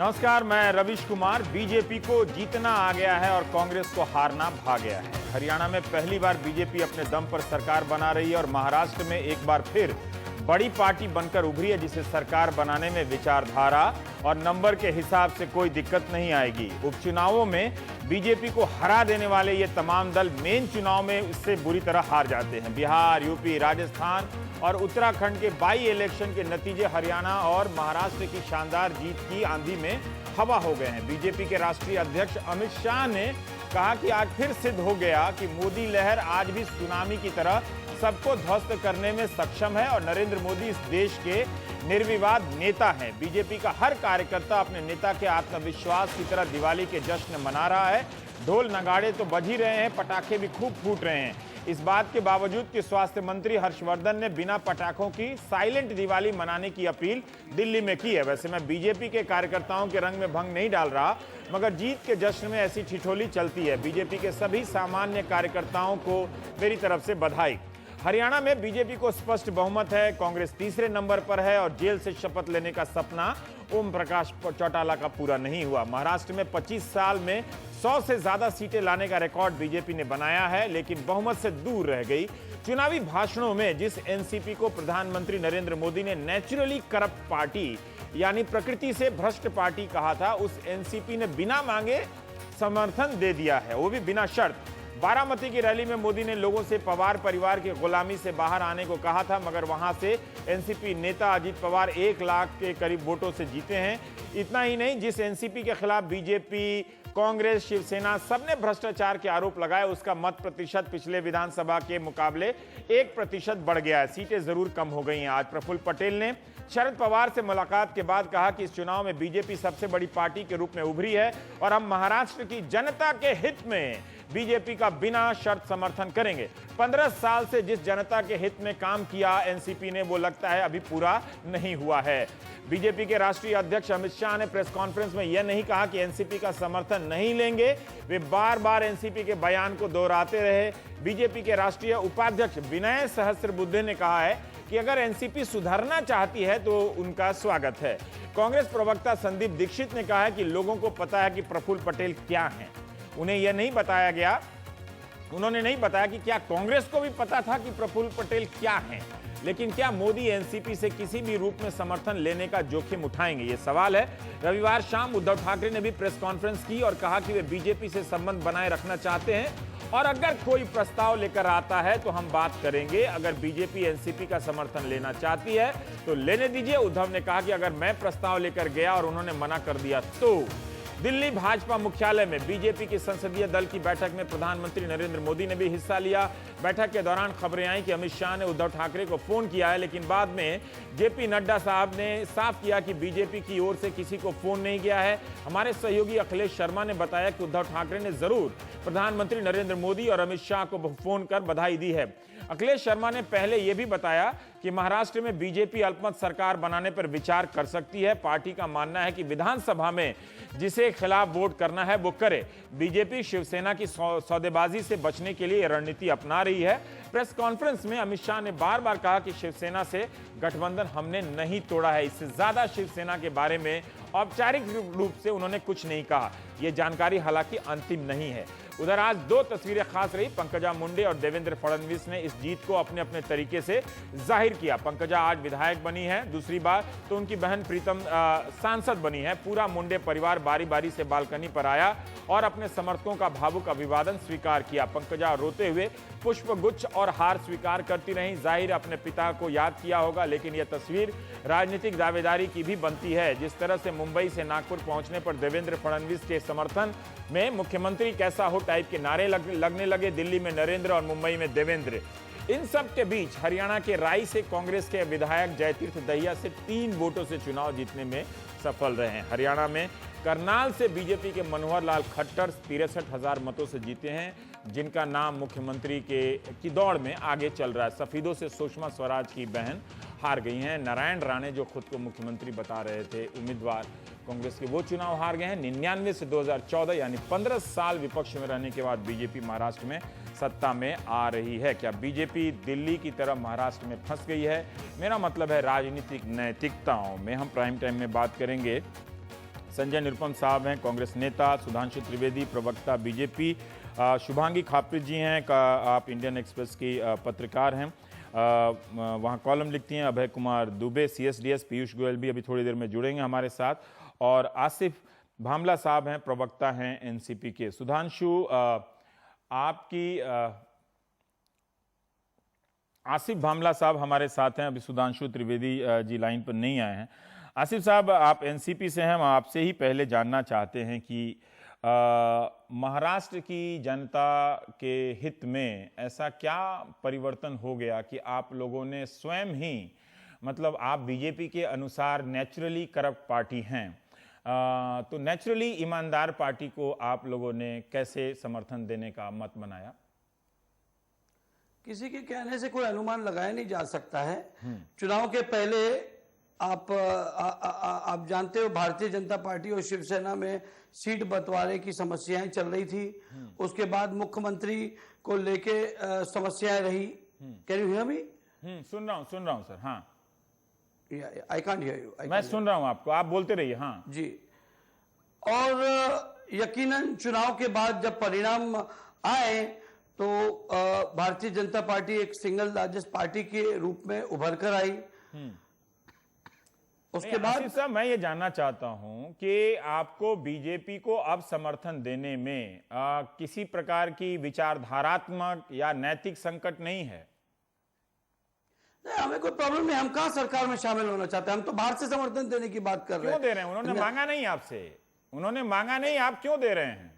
नमस्कार, मैं रविश कुमार। बीजेपी को जीतना आ गया है और कांग्रेस को हारना भा गया है। हरियाणा में पहली बार बीजेपी अपने दम पर सरकार बना रही है और महाराष्ट्र में एक बार फिर बड़ी पार्टी बनकर उभरी है, जिसे सरकार बनाने में विचारधारा और नंबर के हिसाब से कोई दिक्कत नहीं आएगी। उपचुनावों में बीजेपी को हरा देने वाले ये तमाम दल मेन चुनाव में इससे बुरी तरह हार जाते हैं। बिहार, यूपी, राजस्थान और उत्तराखंड के बाई इलेक्शन के नतीजे हरियाणा और महाराष्ट्र की शानदार जीत की आंधी में हवा हो गए हैं। बीजेपी के राष्ट्रीय अध्यक्ष अमित शाह ने कहा कि आज फिर सिद्ध हो गया कि मोदी लहर आज भी सुनामी की तरह सबको ध्वस्त करने में सक्षम है और नरेंद्र मोदी इस देश के निर्विवाद नेता हैं। बीजेपी का हर कार्यकर्ता अपने नेता के आत्मविश्वास की तरह दिवाली के जश्न मना रहा है। ढोल नगाड़े तो बज ही रहे हैं, पटाखे भी खूब फूट रहे हैं। इस बात के बावजूद कि स्वास्थ्य मंत्री हर्षवर्धन ने बिना पटाखों की साइलेंट दिवाली मनाने की अपील दिल्ली में की है। वैसे मैं बीजेपी के कार्यकर्ताओं के रंग में भंग नहीं डाल रहा, मगर जीत के जश्न में ऐसी ठिठोली चलती है। बीजेपी के सभी सामान्य कार्यकर्ताओं को मेरी तरफ से बधाई। हरियाणा में बीजेपी को स्पष्ट बहुमत है, कांग्रेस तीसरे नंबर पर है और जेल से शपथ लेने का सपना ओम प्रकाश चौटाला का पूरा नहीं हुआ। महाराष्ट्र में 25 साल में 100 से ज्यादा सीटें लाने का रिकॉर्ड बीजेपी ने बनाया है, लेकिन बहुमत से दूर रह गई। चुनावी भाषणों में जिस एनसीपी को प्रधानमंत्री नरेंद्र मोदी ने नेचुरली करप्ट पार्टी यानी प्रकृति से भ्रष्ट पार्टी कहा था, उस एनसीपी ने बिना मांगे समर्थन दे दिया है, वो भी बिना शर्त। बारामती की रैली में मोदी ने लोगों से पवार परिवार की गुलामी से बाहर आने को कहा था, मगर वहां से एनसीपी नेता अजीत पवार 1 लाख के करीब वोटों से जीते हैं। इतना ही नहीं, जिस एनसीपी के खिलाफ बीजेपी, कांग्रेस, शिवसेना सबने भ्रष्टाचार के आरोप लगाए, उसका मत प्रतिशत पिछले विधानसभा के मुकाबले 1% बढ़ गया है। सीटें जरूर कम हो गई हैं। आज प्रफुल्ल पटेल ने शरद पवार से मुलाकात के बाद कहा कि इस चुनाव में बीजेपी सबसे बड़ी पार्टी के रूप में उभरी है और हम महाराष्ट्र की जनता के हित में बीजेपी का बिना शर्त समर्थन करेंगे। 15 साल से जिस जनता के हित में काम किया एनसीपी ने, वो लगता है अभी पूरा नहीं हुआ है। बीजेपी के राष्ट्रीय अध्यक्ष अमित शाह ने प्रेस कॉन्फ्रेंस में यह नहीं कहा कि एनसीपी का समर्थन नहीं लेंगे, वे बार बार एनसीपी के बयान को दोहराते रहे। बीजेपी के राष्ट्रीय उपाध्यक्ष विनय सहस्त्रबुद्धे ने कहा है कि अगर एनसीपी सुधरना चाहती है तो उनका स्वागत है। कांग्रेस प्रवक्ता संदीप दीक्षित ने कहा है कि लोगों को पता है कि प्रफुल्ल पटेल क्या हैं। उन्हें यह नहीं बताया गया, उन्होंने नहीं बताया कि क्या कांग्रेस को भी पता था कि प्रफुल्ल पटेल क्या हैं, लेकिन क्या मोदी एनसीपी से किसी भी रूप में समर्थन लेने का जोखिम उठाएंगे, ये सवाल है। रविवार शाम उद्धव ठाकरे ने भी प्रेस कॉन्फ्रेंस की और कहा कि वे बीजेपी से संबंध बनाए रखना चाहते हैं और अगर कोई प्रस्ताव लेकर आता है तो हम बात करेंगे। अगर बीजेपी एनसीपी का समर्थन लेना चाहती है तो लेने दीजिए। उद्धव ने कहा कि अगर मैं प्रस्ताव लेकर गया और उन्होंने मना कर दिया तो। दिल्ली भाजपा मुख्यालय में बीजेपी की संसदीय दल की बैठक में प्रधानमंत्री नरेंद्र मोदी ने भी हिस्सा लिया। बैठक के दौरान खबरें आई कि अमित शाह ने उद्धव ठाकरे को फोन किया है, लेकिन बाद में जेपी नड्डा साहब ने साफ किया कि बीजेपी की ओर से किसी को फोन नहीं गया है। हमारे सहयोगी अखिलेश शर्मा ने बताया कि उद्धव ठाकरे ने जरूर प्रधानमंत्री नरेंद्र मोदी और अमित शाह को फोन कर बधाई दी है। अखिलेश शर्मा ने पहले यह भी बताया कि महाराष्ट्र में बीजेपी अल्पमत सरकार बनाने पर विचार कर सकती है। पार्टी का मानना है कि विधानसभा में जिसे खिलाफ वोट करना है वो करे। बीजेपी शिवसेना की सौदेबाजी से बचने के लिए रणनीति अपना रही है। प्रेस कॉन्फ्रेंस में अमित शाह ने बार बार कहा कि शिवसेना से गठबंधन हमने नहीं तोड़ा है। इससे ज्यादा शिवसेना के बारे में औपचारिक रूप से उन्होंने कुछ नहीं कहा। यह जानकारी हालांकि अंतिम नहीं है। उधर आज 2 तस्वीरें खास रही। पंकजा मुंडे और देवेंद्र फडणवीस ने इस जीत को अपने अपने तरीके से जाहिर किया। पंकजा आज विधायक बनी है, दूसरी बार तो उनकी बहन प्रीतम सांसद बनी है। पूरा मुंडे परिवार बारी बारी से बालकनी पर आया और अपने समर्थकों का भावुक अभिवादन स्वीकार किया। पंकजा रोते हुए पुष्पगुच्छ और हार स्वीकार करती रहीं। जाहिर अपने पिता को याद किया होगा, लेकिन यह तस्वीर राजनीतिक दावेदारी की भी बनती है। जिस तरह से मुंबई से नागपुर पहुंचने पर देवेंद्र फडणवीस के समर्थन में मुख्यमंत्री कैसा हो टाइप के नारे लगने लगे। दिल्ली में नरेंद्र और मुंबई में देवेंद्र। इन सब के बीच हरियाणा के राई से कांग्रेस के विधायक जयतीर्थ दहिया से 3 वोटों से चुनाव जीतने में सफल रहे हैं। हरियाणा में करनाल से बीजेपी के मनोहर लाल खट्टर 63,000 मतों से जीते हैं, जिनका नाम मुख्यमंत्री की दौड़ में आगे चल रहा है। सफीदों से सुषमा स्वराज की बहन हार गई हैं। नारायण राणे जो खुद को मुख्यमंत्री बता रहे थे उम्मीदवार कांग्रेस के, वो चुनाव हार गए हैं। 99 से 2014 यानी 15 साल विपक्ष में रहने के बाद बीजेपी महाराष्ट्र में सत्ता में आ रही है। क्या बीजेपी दिल्ली की तरह महाराष्ट्र में फंस गई है? मेरा मतलब है राजनीतिक नैतिकताओं में। हम प्राइम टाइम में बात करेंगे संजय निरुपम साहब हैं कांग्रेस नेता, सुधांशु त्रिवेदी प्रवक्ता बीजेपी, शुभांगी खापरित जी हैं, आप इंडियन एक्सप्रेस की पत्रकार हैं, वहाँ कॉलम लिखती हैं, अभय कुमार दुबे CSDS, पीयूष गोयल भी अभी थोड़ी देर में जुड़ेंगे हमारे साथ, और आसिफ भामला साहब हैं प्रवक्ता हैं एनसीपी के। सुधांशु, आपकी आसिफ भामला साहब हमारे साथ हैं, अभी सुधांशु त्रिवेदी जी लाइन पर नहीं आए हैं। आसिफ साहब, आप एनसीपी से हैं, हम आपसे ही पहले जानना चाहते हैं कि महाराष्ट्र की जनता के हित में ऐसा क्या परिवर्तन हो गया कि आप लोगों ने स्वयं ही, मतलब आप बीजेपी के अनुसार नेचुरली करप्ट पार्टी हैं, तो नेचुरली ईमानदार पार्टी को आप लोगों ने कैसे समर्थन देने का मत बनाया? किसी के कहने से कोई अनुमान लगाया नहीं जा सकता है। चुनाव के पहले आप जानते हो भारतीय जनता पार्टी और शिवसेना में सीट बंटवारे की समस्याएं चल रही थी। उसके बाद मुख्यमंत्री को लेके समस्याएं रही। Can you hear me? सुन रहा हूं सर। हाँ, आई कांट हियर यू। मैं सुन रहा हूं आपको, आप बोलते रहिए। हाँ जी। और यकीनन चुनाव के बाद जब परिणाम आए तो भारतीय जनता पार्टी एक सिंगल लार्जेस्ट पार्टी के रूप में उभर कर आई। उसके बाद साहब, मैं ये जानना चाहता हूं कि आपको बीजेपी को अब समर्थन देने में किसी प्रकार की विचारधारात्मक या नैतिक संकट नहीं है? नहीं, हमें कोई प्रॉब्लम नहीं। हम कहां सरकार में शामिल होना चाहते हैं, हम तो बाहर से समर्थन देने की बात कर रहे हैं। क्यों दे रहे हैं? उन्होंने मांगा नहीं आपसे, उन्होंने मांगा नहीं, आप क्यों दे रहे हैं?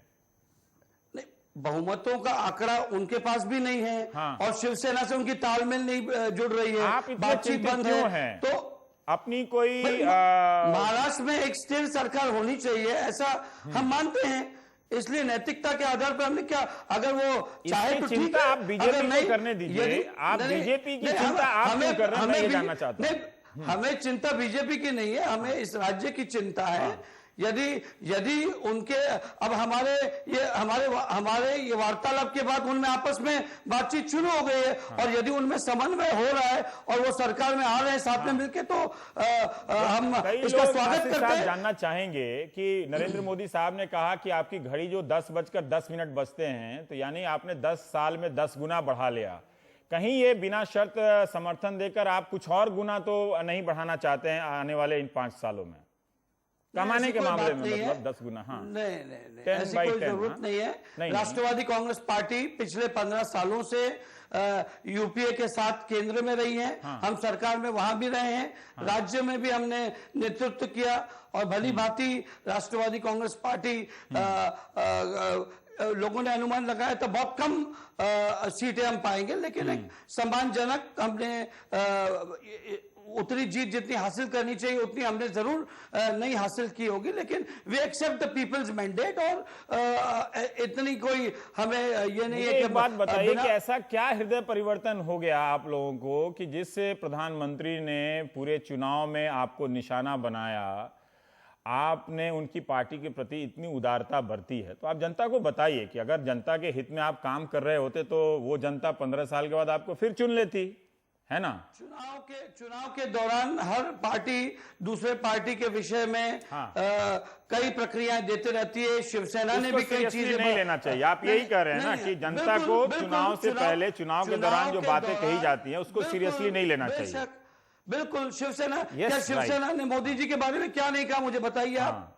नहीं, बहुमतों का आंकड़ा उनके पास भी नहीं है। हाँ। और शिवसेना से उनकी तालमेल नहीं जुड़ रही है, आप इतने बातचीत बंद क्यों है। हैं? तो अपनी कोई महाराष्ट्र में एक स्थिर सरकार होनी चाहिए, ऐसा हम मानते हैं। इसलिए नैतिकता के आधार पर हमने क्या, अगर वो चाहे तो ठीक है, आप बीजेपी को करने दीजिए। आप बीजेपी की चिंता आप क्यों कर रहे हैं, मैं ये जानना चाहता हूं। हमें चिंता बीजेपी की नहीं है, हमें इस राज्य की चिंता है। यदि उनके अब हमारे ये वार्तालाप के बाद उनमें आपस में बातचीत शुरू हो गई है, और यदि उनमें समन्वय हो रहा है और वो सरकार में आ रहे हैं साथ में मिलके, तो हम इसका स्वागत करते हैं। जानना चाहेंगे कि नरेंद्र मोदी साहब ने कहा कि आपकी घड़ी जो 10:10 बजते हैं, तो यानी आपने 10 साल में 10 गुना बढ़ा लिया। कहीं ये बिना शर्त समर्थन देकर आप कुछ और गुना तो नहीं बढ़ाना चाहते हैं आने वाले इन 5 सालों में, कमाने के मामले में? मतलब 10 गुना। हाँ, नहीं, ऐसी कोई जरूरत नहीं है। राष्ट्रवादी कांग्रेस पार्टी पिछले 15 सालों से यूपीए के साथ केंद्र में रही है। हाँ। हम सरकार में वहां भी रहे हैं। हाँ। राज्य में भी हमने नेतृत्व किया, और भली भांति राष्ट्रवादी कांग्रेस पार्टी लोगों ने अनुमान लगाया तो बहुत कम सीटें हम पाएंगे, लेकिन एक सम्मानजनक हमने उतनी जीत जितनी हासिल करनी चाहिए उतनी हमने जरूर नहीं हासिल की होगी, लेकिन we accept the people's mandate. और इतनी कोई हमें ये नहीं है कि बात बताइए कि ऐसा क्या हृदय परिवर्तन हो गया आप लोगों को कि जिससे प्रधानमंत्री ने पूरे चुनाव में आपको निशाना बनाया, आपने उनकी पार्टी के प्रति इतनी उदारता बरती है? तो आप जनता को बताइए कि अगर जनता के हित में आप काम कर रहे होते तो वो जनता 15 साल के बाद आपको फिर चुन लेती, है ना? चुनाव के दौरान हर पार्टी दूसरे पार्टी के विषय में कई प्रक्रियाएं देते रहती है। शिवसेना ने भी कई चीजें नहीं लेना चाहिए। आप यही कह रहे हैं ना कि जनता को चुनाव से पहले, चुनाव के दौरान जो बातें कही जाती हैं उसको सीरियसली नहीं लेना चाहिए। बिल्कुल। क्या शिवसेना ने मोदी जी के बारे में क्या नहीं कहा, मुझे बताइए आप।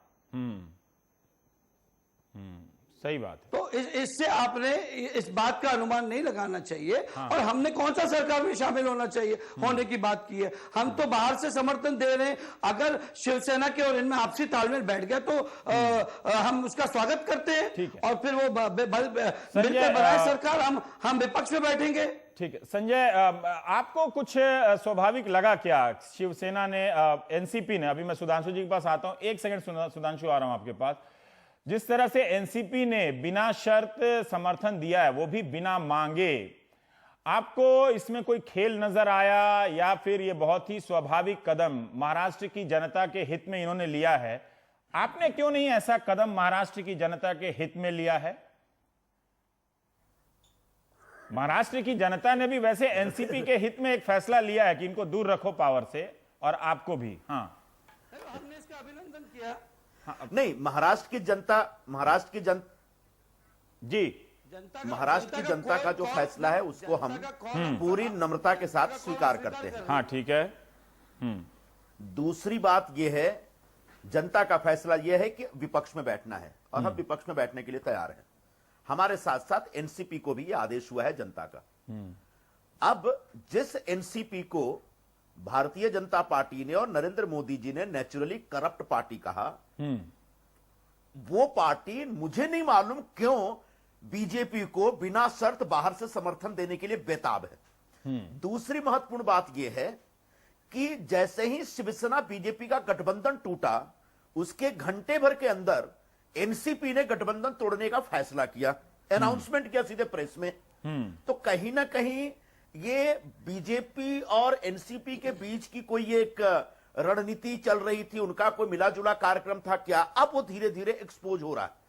सही बात है। तो इससे आपने इस बात का अनुमान नहीं लगाना चाहिए। हाँ। और हमने कौन सा सरकार में शामिल होना चाहिए होने की बात की है। हम तो बाहर से समर्थन दे रहे हैं। अगर शिवसेना के और इनमें आपसी तालमेल बैठ गया तो हम उसका स्वागत करते हैं, और फिर वो मिलकर बनाए सरकार, हम विपक्ष में बैठेंगे। ठीक है संजय, आपको कुछ स्वाभाविक लगा क्या शिवसेना ने, एनसीपी ने, अभी मैं सुधांशु जी के पास आता हूं, एक सेकंड सुधांशु आ रहा हूं आपके पास, जिस तरह से एनसीपी ने बिना शर्त समर्थन दिया है, वो भी बिना मांगे, आपको इसमें कोई खेल नजर आया या फिर ये बहुत ही स्वाभाविक कदम महाराष्ट्र की जनता के हित में इन्होंने लिया है? आपने क्यों नहीं ऐसा कदम महाराष्ट्र की जनता के हित में लिया है? महाराष्ट्र की जनता ने भी वैसे एनसीपी के हित में एक फैसला लिया है कि इनको दूर रखो पावर से, और आपको भी। हाँ, हमने इसका अभिनंदन किया। नहीं, महाराष्ट्र की जनता जी महाराष्ट्र की जनता का जो फैसला है उसको हम पूरी नम्रता के साथ स्वीकार करते हैं। हाँ ठीक है। दूसरी बात यह है, जनता का फैसला यह है कि विपक्ष में बैठना है और हम विपक्ष में बैठने के लिए तैयार हैं। हमारे साथ साथ एनसीपी को भी यह आदेश हुआ है जनता का। अब जिस एनसीपी को भारतीय जनता पार्टी ने और नरेंद्र मोदी जी ने नेचुरली करप्ट पार्टी कहा, वो पार्टी मुझे नहीं मालूम क्यों बीजेपी को बिना शर्त बाहर से समर्थन देने के लिए बेताब है। दूसरी महत्वपूर्ण बात यह है कि जैसे ही शिवसेना बीजेपी का गठबंधन टूटा, उसके घंटे भर के अंदर एनसीपी ने गठबंधन तोड़ने का फैसला किया, अनाउंसमेंट किया सीधे प्रेस में। तो कहीं ना कहीं ये बीजेपी और एनसीपी के बीच की कोई एक रणनीति चल रही थी, उनका कोई मिला जुला कार्यक्रम था क्या, अब वो धीरे धीरे एक्सपोज हो रहा है।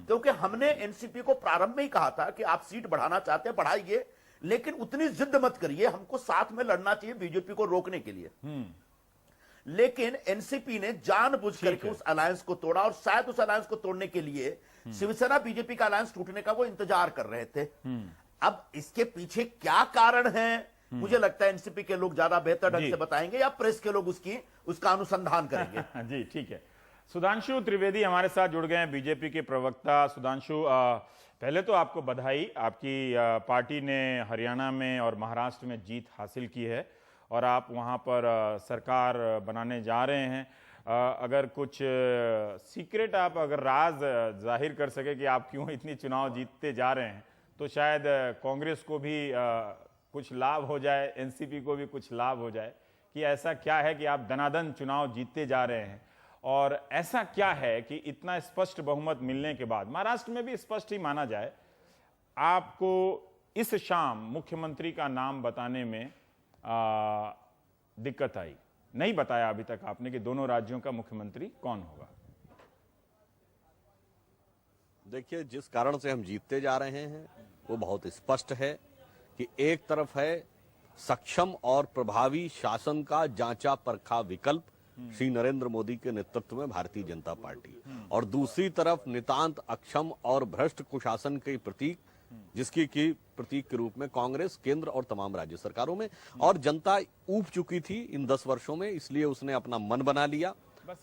क्योंकि हमने एनसीपी को प्रारंभ में ही कहा था कि आप सीट बढ़ाना चाहते हैं बढ़ाइए, लेकिन उतनी जिद मत करिए, हमको साथ में लड़ना चाहिए बीजेपी को रोकने के लिए। लेकिन एनसीपी ने जानबूझ करके उस अलायंस को तोड़ा और शायद उस अलायंस को तोड़ने के लिए शिवसेना बीजेपी का अलायंस टूटने का वो इंतजार कर रहे थे। अब इसके पीछे क्या कारण है, मुझे लगता है एनसीपी के लोग ज्यादा बेहतर ढंग से बताएंगे या प्रेस के लोग उसका अनुसंधान करेंगे। जी ठीक है। सुधांशु त्रिवेदी हमारे साथ जुड़ गए हैं, बीजेपी के प्रवक्ता। सुधांशु, पहले तो आपको बधाई, आपकी पार्टी ने हरियाणा में और महाराष्ट्र में जीत हासिल की है और आप वहां पर सरकार बनाने जा रहे हैं। अगर कुछ सीक्रेट आप अगर राज जाहिर कर सके कि आप क्यों इतनी चुनाव जीतते जा रहे हैं, तो शायद कांग्रेस को भी कुछ लाभ हो जाए, एनसीपी को भी कुछ लाभ हो जाए, कि ऐसा क्या है कि आप दनादन चुनाव जीतते जा रहे हैं और ऐसा क्या है कि इतना स्पष्ट बहुमत मिलने के बाद, महाराष्ट्र में भी स्पष्ट ही माना जाए, आपको इस शाम मुख्यमंत्री का नाम बताने में दिक्कत आई? नहीं बताया अभी तक आपने कि दोनों राज्यों का मुख्यमंत्री कौन होगा। देखिए, जिस कारण से हम जीतते जा रहे हैं वो बहुत स्पष्ट है कि एक तरफ है सक्षम और प्रभावी शासन का जांचा परखा विकल्प श्री नरेंद्र मोदी के नेतृत्व में भारतीय जनता पार्टी, और दूसरी तरफ नितांत अक्षम और भ्रष्ट कुशासन के प्रतीक, जिसकी की प्रतीक के रूप में कांग्रेस केंद्र और तमाम राज्य सरकारों में। और जनता ऊब चुकी थी इन 10 वर्षों में, इसलिए उसने अपना मन बना लिया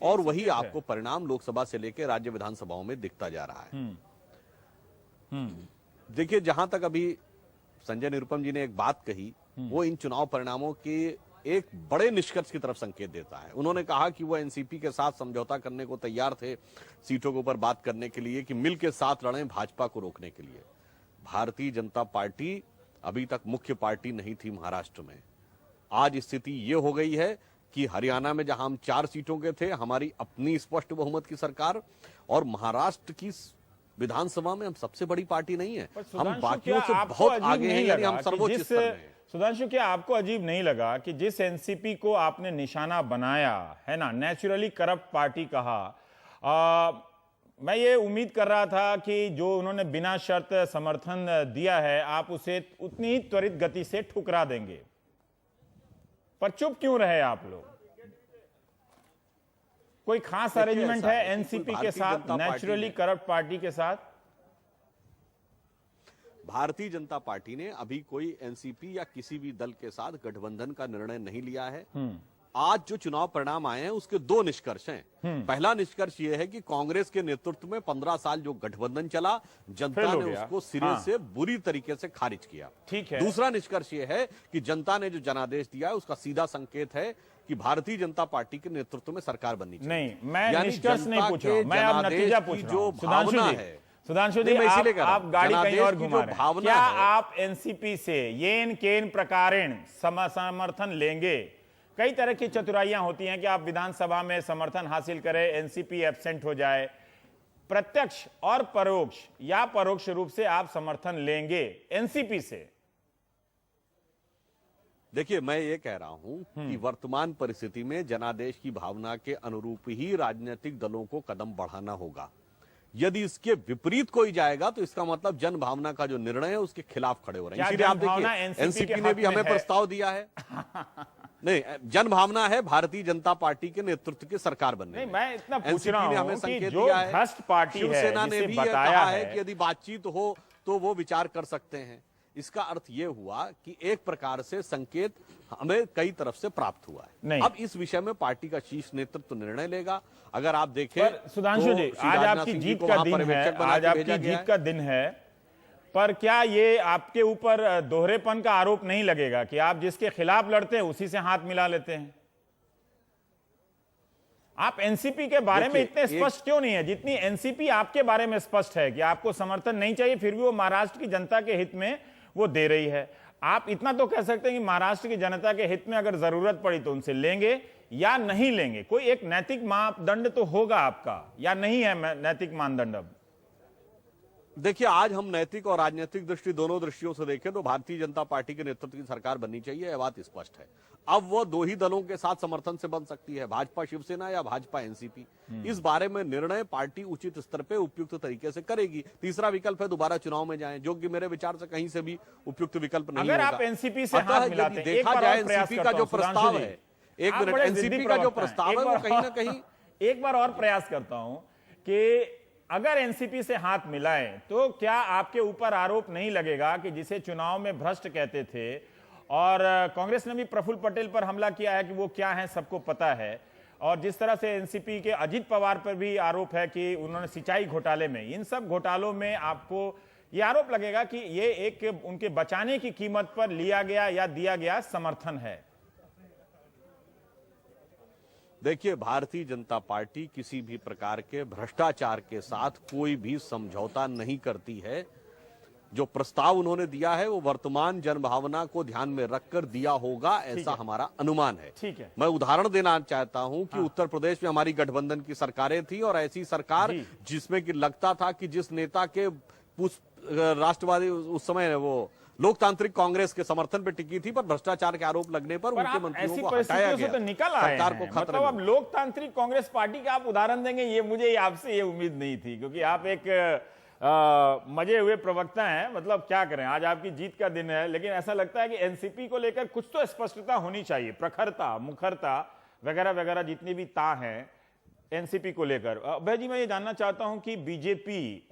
और वही आपको परिणाम लोकसभा से लेकर राज्य विधानसभाओं में दिखता जा रहा है। देखिए, जहां तक अभी संजय निरुपम जी ने एक बात कही, वो इन चुनाव परिणामों के एक बड़े निष्कर्ष की तरफ संकेत देता है। उन्होंने कहा कि वो एनसीपी के साथ समझौता करने को तैयार थे, सीटों के ऊपर बात करने के लिए, कि मिल के साथ लड़ें भाजपा को रोकने के लिए। भारतीय जनता पार्टी अभी तक मुख्य पार्टी नहीं थी महाराष्ट्र में। आज स्थिति ये हो गई है कि हरियाणा में जहां हम 4 सीटों के थे, हमारी अपनी स्पष्ट बहुमत की सरकार, और महाराष्ट्र की विधानसभा में हम सबसे बड़ी पार्टी नहीं है, हम बाकियों से बहुत आगे हैं, यानी हम सर्वोच्च स्तर में हैं। सुधांशु, क्या आपको अजीब नहीं लगा कि जिस एनसीपी को आपने निशाना बनाया है ना, नेचुरली करप्ट पार्टी कहा, मैं ये उम्मीद कर रहा था कि जो उन्होंने बिना शर्त समर्थन दिया है, आप उसे उतनी ही त्वरित गति से ठुकरा देंगे, पर चुप क्यों रहे आप लोग? कोई खास अरेंजमेंट है एनसीपी के साथ, नेचुरली करप्ट पार्टी के साथ? भारतीय जनता पार्टी ने अभी कोई एनसीपी या किसी भी दल के साथ गठबंधन का निर्णय नहीं लिया है। आज जो चुनाव परिणाम आए हैं उसके 2 निष्कर्ष हैं। पहला निष्कर्ष यह है कि कांग्रेस के नेतृत्व में 15 साल जो गठबंधन चला, जनता ने उसको सिरे से बुरी तरीके से खारिज किया। ठीक है। दूसरा निष्कर्ष यह है कि जनता ने जो जनादेश दिया है उसका सीधा संकेत है कि भारतीय जनता पार्टी के नेतृत्व में सरकार बननी चाहिए। नहीं, मैं निष्कर्ष नहीं पूछ रहा हूं, मैं अब नतीजा पूछ रहा हूं। सुधांशु जी, आप गाड़ी कहीं और घुमा रहे हैं। क्या आप एनसीपी से येन केन प्रकारेण समर्थन लेंगे? कई तरह की चतुराइयां होती हैं कि आप विधानसभा में समर्थन हासिल करें, एनसीपी एब्सेंट हो जाए, प्रत्यक्ष और परोक्ष या परोक्ष रूप से आप समर्थन लेंगे एनसीपी से? देखिए, मैं ये कह रहा हूं कि वर्तमान परिस्थिति में जनादेश की भावना के अनुरूप ही राजनीतिक दलों को कदम बढ़ाना होगा। यदि इसके विपरीत कोई जाएगा तो इसका मतलब जन भावना का जो निर्णय है उसके खिलाफ खड़े हो रहे हैं। इसीलिए आप देखिए, एनसीपी ने भी हमें प्रस्ताव दिया है। नहीं, जन भावना है भारतीय जनता पार्टी के नेतृत्व की सरकार बनने नहीं, में। मैं इतना पूछ एनसीपी रहा ने हूं हमें कि संकेत जो दिया है, भ्रष्ट पार्टी है, शिवसेना ने जिसे भी बताया कहा है है कि यदि बातचीत हो तो वो विचार कर सकते हैं। इसका अर्थ ये हुआ कि एक प्रकार से संकेत हमें कई तरफ से प्राप्त हुआ है। नहीं। अब इस विषय में पार्टी का शीर्ष नेतृत्व निर्णय लेगा। अगर आप देखें पर सुधांशु तो जी, श्री आज राजनाथ आपकी सिंह जी जीत को का वहां दिन है, पर्यवेक्षक बना आज के आपकी भेजा गया जीत है। का दिन है, पर क्या ये आपके ऊपर दोहरेपन का आरोप नहीं लगेगा कि आप जिसके खिलाफ लड़ते हैं उसी से हाथ मिला लेते हैं? आप एनसीपी के बारे में देखिए, इतने स्पष्ट क्यों नहीं है जितनी एनसीपी आपके बारे में स्पष्ट है कि आपको समर्थन नहीं चाहिए, फिर भी वो महाराष्ट्र की जनता के हित में वो दे रही है। आप इतना तो कह सकते हैं कि महाराष्ट्र की जनता के हित में अगर जरूरत पड़ी तो उनसे लेंगे या नहीं लेंगे। कोई एक नैतिक मापदंड तो होगा आपका, या नहीं है नैतिक मानदंड? अब देखिए, आज हम नैतिक और राजनीतिक दृष्टि दोनों दृष्टियों से देखें तो भारतीय जनता पार्टी के नेतृत्व की सरकार बननी चाहिए, यह बात स्पष्ट है। अब वो दो ही दलों के साथ समर्थन से बन सकती है, भाजपा शिवसेना या भाजपा एनसीपी। इस बारे में निर्णय पार्टी उचित स्तर पे उपयुक्त तरीके से करेगी। तीसरा विकल्प है दोबारा चुनाव में जाएं, जो कि मेरे विचार से कहीं से भी उपयुक्त विकल्प नहीं अगर होगा। आप एनसीपी से अतः हाथ यदि मिलाते हैं, एक देखा बार जाए और प्रयास एनसीपी का करता जो हूं, सुधांशु प्रस्ताव जी, है, एक आप मिनट, बड़े एनसीपी जिद्दी का जो प्रवक्ता हैं। प्रस्ताव है वो कहीं ना कहीं एक बार और प्रयास करता हूं कि अगर एनसीपी से हाथ मिलाएं तो क्या आपके ऊपर आरोप नहीं लगेगा कि जिसे चुनाव में भ्रष्ट कहते थे, और कांग्रेस ने भी प्रफुल्ल पटेल पर हमला किया है कि वो क्या है सबको पता है, और जिस तरह से एनसीपी के अजित पवार पर भी आरोप है कि उन्होंने सिंचाई घोटाले में, इन सब घोटालों में आपको ये आरोप लगेगा कि ये एक उनके बचाने की कीमत पर लिया गया या दिया गया समर्थन है? देखिए, भारतीय जनता पार्टी किसी भी प्रकार के भ्रष्टाचार के साथ कोई भी समझौता नहीं करती है। जो प्रस्ताव उन्होंने दिया है वो वर्तमान जनभावना को ध्यान में रखकर दिया होगा, ऐसा हमारा अनुमान है। ठीक है। मैं उदाहरण देना चाहता हूं कि उत्तर प्रदेश में हमारी गठबंधन की सरकारें थी, और ऐसी सरकार जिसमें कि लगता था कि जिस नेता के राष्ट्रवादी उस समय वो लोकतांत्रिक कांग्रेस के समर्थन पर टिकी थी, पर भ्रष्टाचार के आरोप लगने पर उनके मंत्रियों को हटाया गया, तो निकल आए सरकार हैं। को खतरे मतलब अब में। लोकतांत्रिक कांग्रेस पार्टी का आप उदाहरण देंगे, ये मुझे आपसे ये उम्मीद नहीं थी, क्योंकि आप एक मजे हुए प्रवक्ता हैं। मतलब क्या करें, आज आपकी जीत का दिन है, लेकिन ऐसा लगता है कि एनसीपी को लेकर कुछ तो स्पष्टता होनी चाहिए, प्रखरता, मुखरता वगैरह वगैरह जितनी भी ता है एनसीपी को लेकर। अभय जी, मैं ये जानना चाहता हूं कि बीजेपी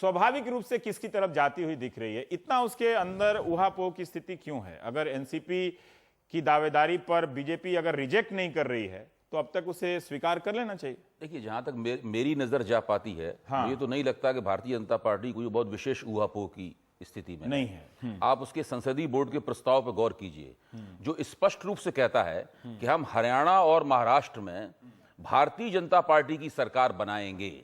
स्वाभाविक रूप से किसकी तरफ जाती हुई दिख रही है? इतना उसके अंदर ऊहापोह की स्थिति क्यों है? अगर एनसीपी की दावेदारी पर बीजेपी अगर रिजेक्ट नहीं कर रही है तो अब तक उसे स्वीकार कर लेना चाहिए। देखिए, जहां तक मेरी नजर जा पाती है, मुझे तो नहीं लगता कि भारतीय जनता पार्टी कोई बहुत विशेष ऊहापोह की स्थिति में नहीं है। आप उसके संसदीय बोर्ड के प्रस्ताव पर गौर कीजिए, जो स्पष्ट रूप से कहता है कि हम हरियाणा और महाराष्ट्र में भारतीय जनता पार्टी की सरकार बनाएंगे।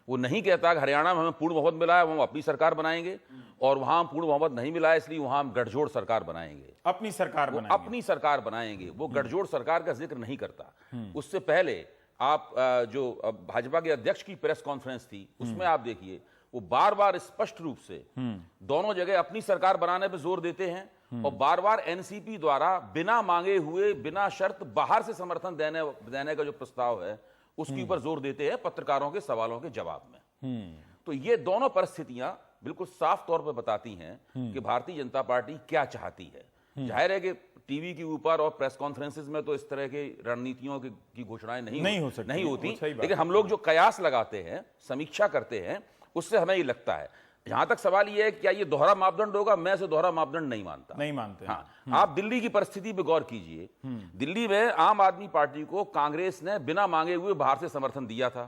वो नहीं कहता कि हरियाणा में हमें पूर्ण बहुमत मिला है, हम अपनी सरकार बनाएंगे, और वहां पूर्ण बहुमत नहीं मिला है इसलिए वहां हम गठजोड़ सरकार बनाएंगे, अपनी सरकार बनाएंगे। अपनी सरकार बनाएंगे। वो गठजोड़ सरकार का जिक्र नहीं करता। उससे पहले आप जो भाजपा के अध्यक्ष की प्रेस कॉन्फ्रेंस थी, उसमें आप देखिए वो बार बार स्पष्ट रूप से दोनों जगह अपनी सरकार बनाने पर जोर देते हैं, और बार बार एनसीपी द्वारा बिना मांगे हुए, बिना शर्त बाहर से समर्थन देने का जो प्रस्ताव है उसके ऊपर जोर देते हैं पत्रकारों के सवालों के जवाब में। तो ये दोनों परिस्थितियां बिल्कुल साफ तौर पर बताती हैं कि भारतीय जनता पार्टी क्या चाहती है। जाहिर है कि टीवी के ऊपर और प्रेस कॉन्फ्रेंसेस में तो इस तरह की रणनीतियों की घोषणाएं नहीं होती, लेकिन हम लोग जो कयास लगाते हैं, समीक्षा करते हैं, उससे हमें ये लगता है। जहां तक सवाल यह है कि क्या ये दोहरा मापदंड होगा, मैं इसे दोहरा मापदंड नहीं मानते। हाँ, आप दिल्ली की परिस्थिति पे गौर कीजिए। दिल्ली में आम आदमी पार्टी को कांग्रेस ने बिना मांगे हुए बाहर से समर्थन दिया था।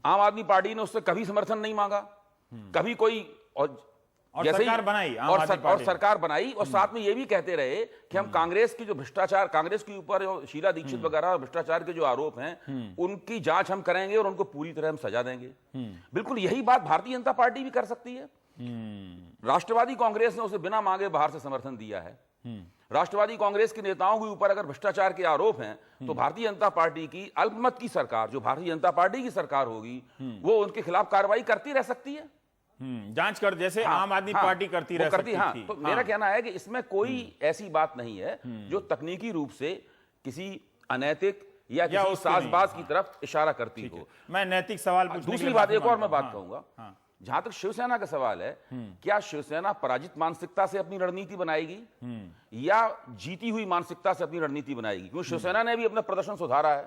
आम आदमी पार्टी ने उससे कभी समर्थन नहीं मांगा, कभी कोई, और सरकार बनाई, और सरकार बनाई, और साथ में ये भी कहते रहे कि हम कांग्रेस की जो भ्रष्टाचार, कांग्रेस के ऊपर शीला दीक्षित वगैरह भ्रष्टाचार के जो आरोप हैं उनकी जांच हम करेंगे और उनको पूरी तरह हम सजा देंगे। बिल्कुल यही बात भारतीय जनता पार्टी भी कर सकती है। राष्ट्रवादी कांग्रेस ने उसे बिना मांगे बाहर से समर्थन दिया है। राष्ट्रवादी कांग्रेस के नेताओं के ऊपर अगर भ्रष्टाचार के आरोप हैं तो भारतीय जनता पार्टी की अल्पमत की सरकार, जो भारतीय जनता पार्टी की सरकार होगी, वो उनके खिलाफ कार्रवाई करती रह सकती है, जांच कर, जैसे आम आदमी पार्टी करती रह सकती थी। तो मेरा कहना है कि इसमें कोई ऐसी बात नहीं है जो तकनीकी रूप से किसी अनैतिक या किसी साजबाज की तरफ इशारा करती हो। मैं नैतिक सवाल पूछने दूसरी बात, एक और मैं बात कहूंगा जहां तक शिवसेना का सवाल है, क्या शिवसेना पराजित मानसिकता से अपनी रणनीति बनाएगी या जीती हुई मानसिकता से अपनी रणनीति बनाएगी? क्योंकि शिवसेना ने भी अपना प्रदर्शन सुधारा है,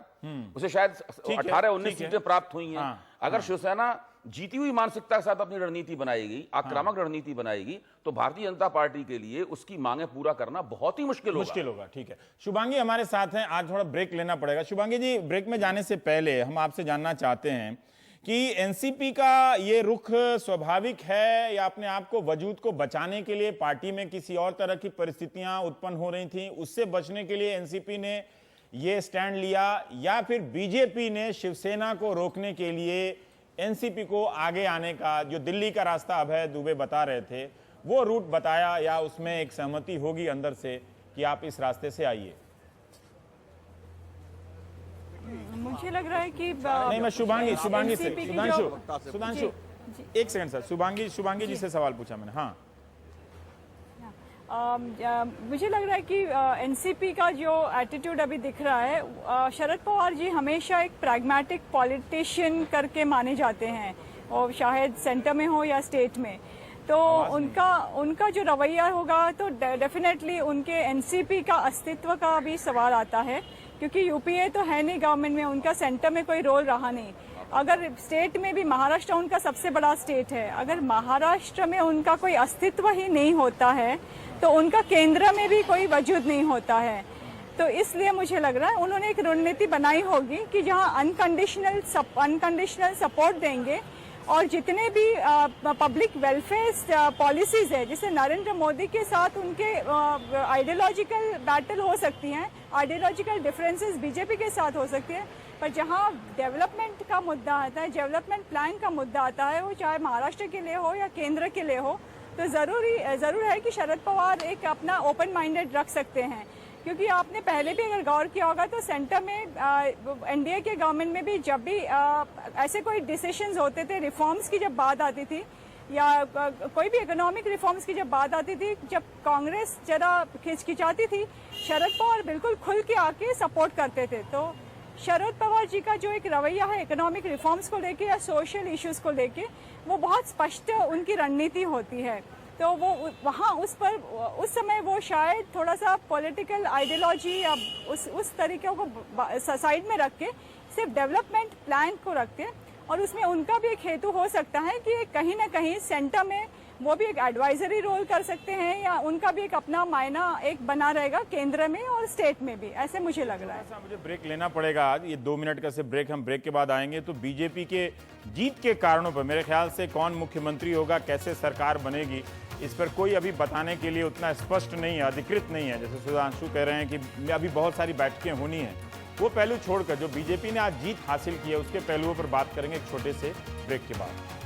उसे शायद 18-19 सीटें प्राप्त हुई हैं। अगर शिवसेना जीती हुई मानसिकता के साथ अपनी रणनीति बनाएगी, आक्रामक रणनीति बनाएगी, तो भारतीय जनता पार्टी के लिए उसकी मांगें पूरा करना बहुत ही मुश्किल होगा। ठीक है, शुभांगी हमारे साथ हैं। आज थोड़ा ब्रेक लेना पड़ेगा। शुभांगी जी, ब्रेक में जाने से पहले हम आपसे जानना चाहते हैं कि एनसीपी का ये रुख स्वाभाविक है या अपने आप को वजूद को बचाने के लिए पार्टी में किसी और तरह की परिस्थितियां उत्पन्न हो रही थी, उससे बचने के लिए एनसीपी ने ये स्टैंड लिया, या फिर बीजेपी ने शिवसेना को रोकने के लिए एनसीपी को आगे आने का, जो दिल्ली का रास्ता अभय दुबे बता रहे थे, वो रूट बताया, या उसमें एक सहमति होगी अंदर से कि आप इस रास्ते से आइए? मुझे लग रहा है कि नहीं, मैं शुभांगी से NCP की सुधांशु एक सेकंड सर, शुभांगी जी से सवाल पूछा मैंने। हाँ, मुझे लग रहा है कि एनसीपी का जो एटीट्यूड अभी दिख रहा है, शरद पवार जी हमेशा एक प्रैग्मेटिक पॉलिटिशियन करके माने जाते हैं, और शायद सेंटर में हो या स्टेट में, तो उनका जो रवैया होगा तो डेफिनेटली उनके एनसीपी का अस्तित्व का भी सवाल आता है, क्योंकि यूपीए तो है नहीं गवर्नमेंट में, उनका सेंटर में कोई रोल रहा नहीं। अगर स्टेट में भी महाराष्ट्र उनका सबसे बड़ा स्टेट है, अगर महाराष्ट्र में उनका कोई अस्तित्व ही नहीं होता है तो उनका केंद्र में भी कोई वजूद नहीं होता है। तो इसलिए मुझे लग रहा है उन्होंने एक रणनीति बनाई होगी कि जहां अनकंडीशनल सपोर्ट देंगे, और जितने भी पब्लिक वेलफेयर पॉलिसीज है, जिसे नरेंद्र मोदी के साथ उनके आइडियोलॉजिकल बैटल हो सकती हैं, आइडियोलॉजिकल डिफरेंसेस बीजेपी के साथ हो सकती है, पर जहां डेवलपमेंट का मुद्दा आता है, डेवलपमेंट प्लान का मुद्दा आता है, वो चाहे महाराष्ट्र के लिए हो या केंद्र के लिए हो, तो जरूर है कि शरद पवार एक अपना ओपन माइंडेड रख सकते हैं। क्योंकि आपने पहले भी अगर गौर किया होगा तो सेंटर में एनडीए के गवर्नमेंट में भी जब भी ऐसे कोई डिसीजंस होते थे, रिफॉर्म्स की जब बात आती थी या कोई भी इकोनॉमिक रिफॉर्म्स की जब बात आती थी, जब कांग्रेस जरा खिंचखिंचाती थी, शरद पवार बिल्कुल खुल के आके सपोर्ट करते थे। तो शरद पवार जी का जो एक रवैया है इकोनॉमिक रिफॉर्म्स को लेके या सोशल इश्यूज को लेके, वो बहुत स्पष्ट उनकी रणनीति होती है। तो वो वहाँ उस समय वो शायद थोड़ा सा पॉलिटिकल आइडियोलॉजी या उस तरीके को साइड में रख के सिर्फ डेवलपमेंट प्लान को रखते हैं, और उसमें उनका भी एक हेतु हो सकता है कि कहीं ना कहीं सेंटर में वो भी एक एडवाइजरी रोल कर सकते हैं, या उनका भी एक अपना मायना एक बना रहेगा केंद्र में और स्टेट में भी, ऐसे मुझे लग रहा है। मुझे ब्रेक लेना पड़ेगा आज, ये 2 मिनट का सिर्फ ब्रेक, हम ब्रेक के बाद आएंगे। तो बीजेपी के जीत के कारणों पर, मेरे ख्याल से कौन मुख्यमंत्री होगा, कैसे सरकार बनेगी, इस पर कोई अभी बताने के लिए उतना स्पष्ट नहीं है, अधिकृत नहीं है। जैसे सुधांशु कह रहे हैं कि अभी बहुत सारी बैठकें होनी है, वो पहलू छोड़कर जो बीजेपी ने आज जीत हासिल की है उसके पहलुओं पर बात करेंगे एक छोटे से ब्रेक के बाद।